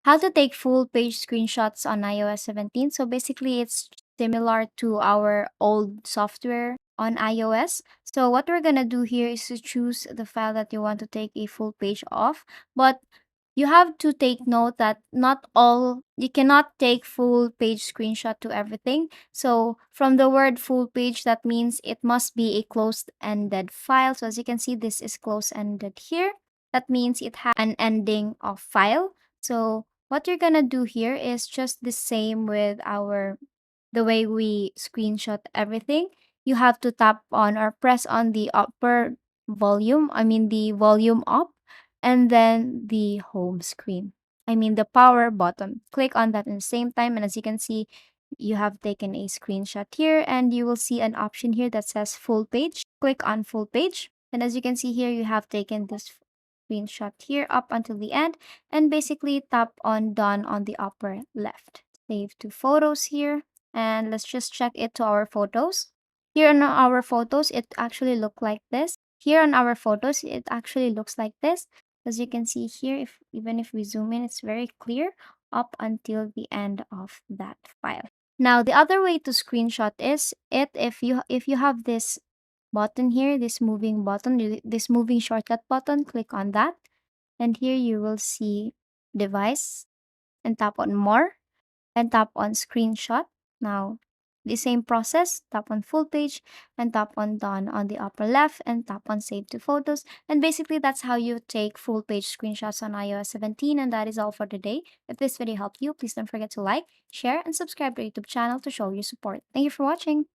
How to take full page screenshots on iOS 17. So basically, it's similar to our old software on iOS. So what we're gonna do here is to choose the file that you want to take a full page of, but you have to take note that not all you cannot take full page screenshot to everything. So from the word full page, that means it must be a closed-ended file. So as you can see, this is closed-ended here. That means it has an ending of file. So what you're gonna do here is just the same with our the way we screenshot everything. You have to tap on or press on the upper volume, I mean the volume up, and then the home screen. I mean the power button. Click on that at the same time, and as you can see, you have taken a screenshot here, and you will see an option here that says full page. Click on full page, and as you can see here, you have taken this screenshot here up until the end, and basically tap on done on the upper left. Save to photos here, and let's just check it to our photos. Here on our photos, it actually look like this. Here on our photos, it actually looks like this. As you can see here, if even if we zoom in, it's very clear up until the end of that file. Now, the other way to screenshot is it if you have this button here, this moving button, this moving shortcut button, click on that. And here you will see device and tap on more and tap on screenshot. Now, the same process, tap on full page and tap on done on the upper left and tap on save to photos. And basically, that's how you take full page screenshots on iOS 17. And that is all for today. If this video helped you, please don't forget to like, share, and subscribe to our YouTube channel to show your support. Thank you for watching.